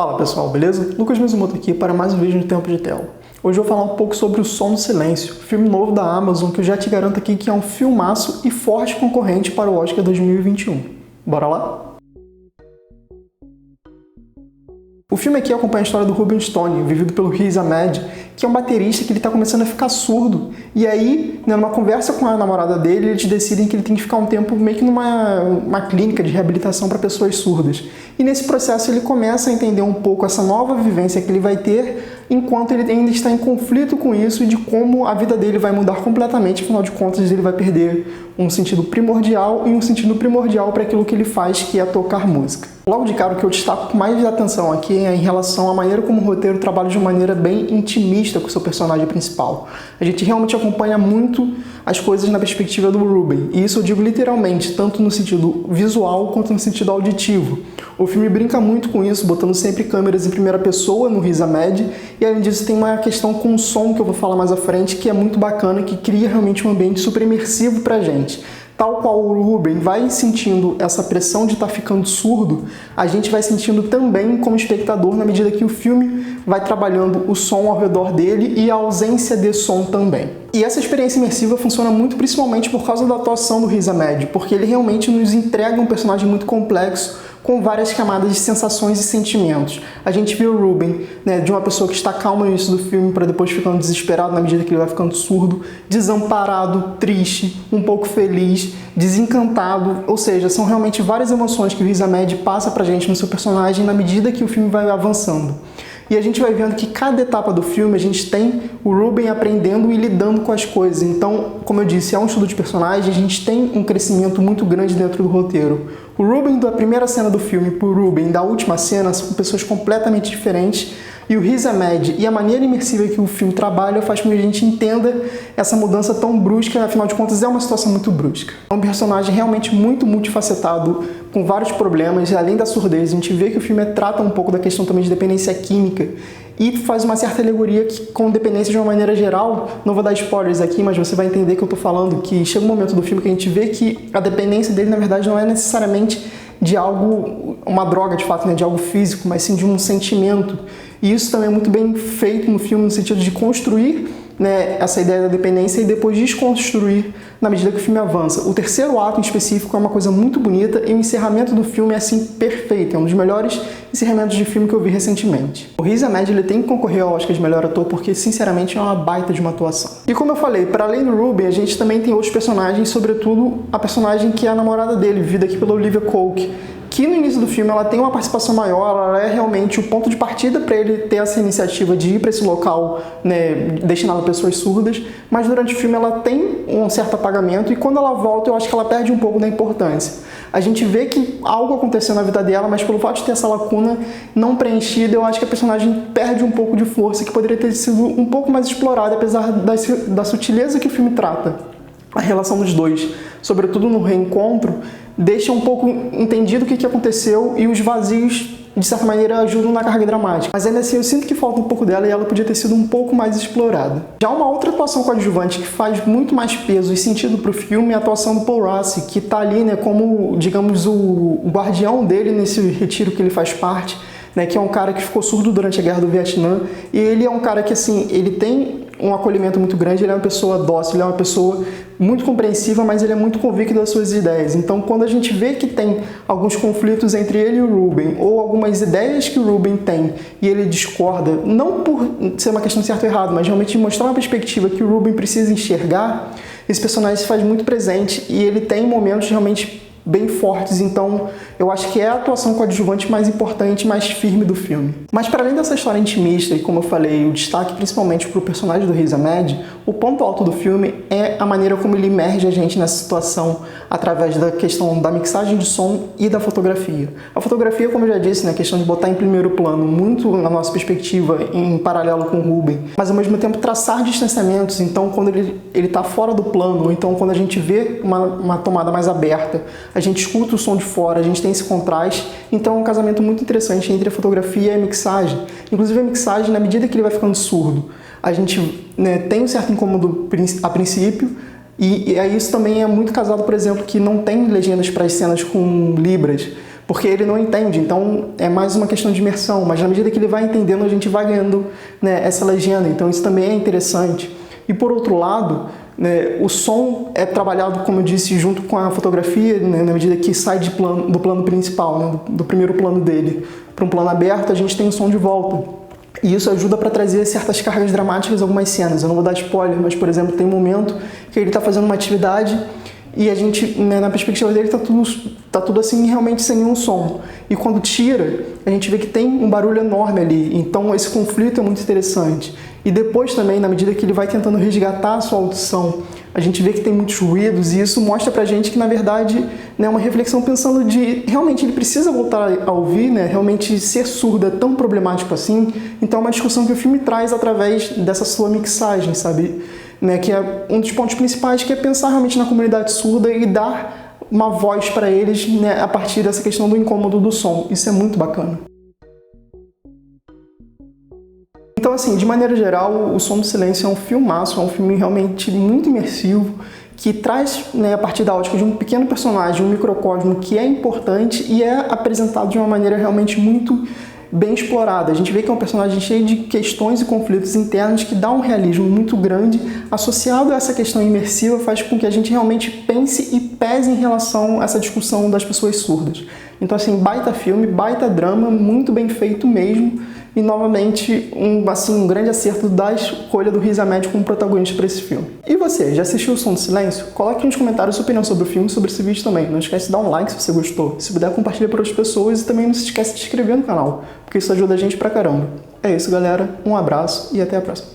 Fala pessoal, beleza? Lucas Mizumoto aqui para mais um vídeo no Tempo de Tela. Hoje eu vou falar um pouco sobre O Som do Silêncio, filme novo da Amazon que eu já te garanto aqui que é um filmaço e forte concorrente para o Oscar 2021. Bora lá? O filme aqui acompanha a história do Ruben Stone, vivido pelo Riz Ahmed, que é um baterista que ele está começando a ficar surdo. E aí, numa conversa com a namorada dele, eles decidem que ele tem que ficar um tempo meio que numa clínica de reabilitação para pessoas surdas. E nesse processo ele começa a entender um pouco essa nova vivência que ele vai ter, enquanto ele ainda está em conflito com isso e de como a vida dele vai mudar completamente, afinal de contas ele vai perder um sentido primordial e um sentido primordial para aquilo que ele faz, que é tocar música. Logo de cara, o que eu destaco com mais atenção aqui é em relação à maneira como o roteiro trabalha de uma maneira bem intimista com o seu personagem principal. A gente realmente acompanha muito as coisas na perspectiva do Ruben, e isso eu digo literalmente, tanto no sentido visual quanto no sentido auditivo. O filme brinca muito com isso, botando sempre câmeras em primeira pessoa no Riz Ahmed, e além disso tem uma questão com o som que eu vou falar mais à frente, que é muito bacana, que cria realmente um ambiente super imersivo pra gente. Tal qual o Ruben vai sentindo essa pressão de estar ficando surdo, a gente vai sentindo também como espectador na medida que o filme vai trabalhando o som ao redor dele e a ausência de som também. E essa experiência imersiva funciona muito principalmente por causa da atuação do Riz Ahmed, porque ele realmente nos entrega um personagem muito complexo, com várias camadas de sensações e sentimentos. A gente vê o Ruben, de uma pessoa que está calma no início do filme para depois ficando desesperado na medida que ele vai ficando surdo, desamparado, triste, um pouco feliz, desencantado, ou seja, são realmente várias emoções que o Riz Ahmed passa pra gente no seu personagem na medida que o filme vai avançando. E a gente vai vendo que cada etapa do filme a gente tem o Ruben aprendendo e lidando com as coisas. Então, como eu disse, é um estudo de personagem, a gente tem um crescimento muito grande dentro do roteiro. O Ruben da primeira cena do filme pro Ruben da última cena são pessoas completamente diferentes. E o Riz Ahmed e a maneira imersiva que o filme trabalha faz com que a gente entenda essa mudança tão brusca, afinal de contas é uma situação muito brusca. É um personagem realmente muito multifacetado, com vários problemas, e além da surdez, a gente vê que o filme trata um pouco da questão também de dependência química e faz uma certa alegoria com dependência de uma maneira geral. Não vou dar spoilers aqui, mas você vai entender que eu tô falando, que chega um momento do filme que a gente vê que a dependência dele, na verdade, não é necessariamente de algo, uma droga de fato, de algo físico, mas sim de um sentimento. E isso também é muito bem feito no filme, no sentido de construir essa ideia da dependência e depois desconstruir na medida que o filme avança. O terceiro ato em específico é uma coisa muito bonita e o encerramento do filme é assim perfeito, é um dos melhores encerramentos de filme que eu vi recentemente. O Riz Ahmed ele tem que concorrer ao Oscar de melhor ator porque sinceramente é uma baita de uma atuação. E como eu falei, para além do Ruben, a gente também tem outros personagens, sobretudo a personagem que é a namorada dele, vivida aqui pela Olivia Cooke, que no início do filme ela tem uma participação maior, ela é realmente o ponto de partida para ele ter essa iniciativa de ir para esse local destinado a pessoas surdas, mas durante o filme ela tem um certo apagamento e quando ela volta eu acho que ela perde um pouco da importância. A gente vê que algo aconteceu na vida dela, mas pelo fato de ter essa lacuna não preenchida, eu acho que a personagem perde um pouco de força que poderia ter sido um pouco mais explorada, apesar da sutileza que o filme trata. A relação dos dois, sobretudo no reencontro, deixa um pouco entendido o que aconteceu e os vazios, de certa maneira, ajudam na carga dramática. Mas ainda assim, eu sinto que falta um pouco dela e ela podia ter sido um pouco mais explorada. Já uma outra atuação coadjuvante que faz muito mais peso e sentido pro filme é a atuação do Paul Raci, que tá ali, como, digamos, o guardião dele nesse retiro que ele faz parte, que é um cara que ficou surdo durante a Guerra do Vietnã, e ele é um cara que, assim, ele tem um acolhimento muito grande, ele é uma pessoa dócil, ele é uma pessoa muito compreensiva, mas ele é muito convicto das suas ideias. Então, quando a gente vê que tem alguns conflitos entre ele e o Ruben, ou algumas ideias que o Ruben tem e ele discorda, não por ser uma questão de certo ou errado, mas realmente mostrar uma perspectiva que o Ruben precisa enxergar, esse personagem se faz muito presente e ele tem momentos realmente bem fortes, então eu acho que é a atuação coadjuvante mais importante, mais firme do filme. Mas para além dessa história intimista, e como eu falei, o destaque principalmente para o personagem do Riz Ahmed, o ponto alto do filme é a maneira como ele imerge a gente nessa situação através da questão da mixagem de som e da fotografia. A fotografia, como eu já disse, a questão de botar em primeiro plano, muito na nossa perspectiva, em paralelo com o Ruben, mas ao mesmo tempo traçar distanciamentos, então quando ele está fora do plano, ou então quando a gente vê uma tomada mais aberta, a gente escuta o som de fora, a gente tem esse contraste, então é um casamento muito interessante entre a fotografia e a mixagem. Inclusive a mixagem, na medida que ele vai ficando surdo, a gente tem um certo incômodo a princípio, e isso também é muito casado, por exemplo, que não tem legendas para as cenas com libras, porque ele não entende, então é mais uma questão de imersão, mas na medida que ele vai entendendo, a gente vai ganhando, né, essa legenda, então isso também é interessante. E por outro lado, né, o som é trabalhado, como eu disse, junto com a fotografia, né, na medida que sai do plano principal, né, do primeiro plano dele para um plano aberto, a gente tem o som de volta. E isso ajuda para trazer certas cargas dramáticas em algumas cenas. Eu não vou dar spoiler, mas, por exemplo, tem um momento que ele está fazendo uma atividade e a gente, né, na perspectiva dele, tá tudo assim, realmente sem nenhum som. E quando tira, a gente vê que tem um barulho enorme ali. Então, esse conflito é muito interessante. E depois também, na medida que ele vai tentando resgatar a sua audição, a gente vê que tem muitos ruídos e isso mostra pra gente que, na verdade, né, uma reflexão pensando de realmente ele precisa voltar a ouvir, né, realmente ser surdo é tão problemático assim. Então é uma discussão que o filme traz através dessa sua mixagem, sabe? Né, que é um dos pontos principais, que é pensar realmente na comunidade surda e dar uma voz para eles, né, a partir dessa questão do incômodo do som. Isso é muito bacana. Então, assim, de maneira geral, O Som do Silêncio é um filmaço, é um filme realmente muito imersivo, que traz, né, a partir da ótica de um pequeno personagem, um microcosmo que é importante e é apresentado de uma maneira realmente muito bem explorada. A gente vê que é um personagem cheio de questões e conflitos internos que dá um realismo muito grande, associado a essa questão imersiva, faz com que a gente realmente pense e pese em relação a essa discussão das pessoas surdas. Então, assim, baita filme, baita drama, muito bem feito mesmo. E, novamente, um grande acerto da escolha do Riz Ahmed como protagonista para esse filme. E você, já assistiu O Som do Silêncio? Coloque nos comentários sua opinião sobre o filme e sobre esse vídeo também. Não esquece de dar um like se você gostou. Se puder, compartilha para outras pessoas e também não se esquece de se inscrever no canal, porque isso ajuda a gente pra caramba. É isso, galera. Um abraço e até a próxima.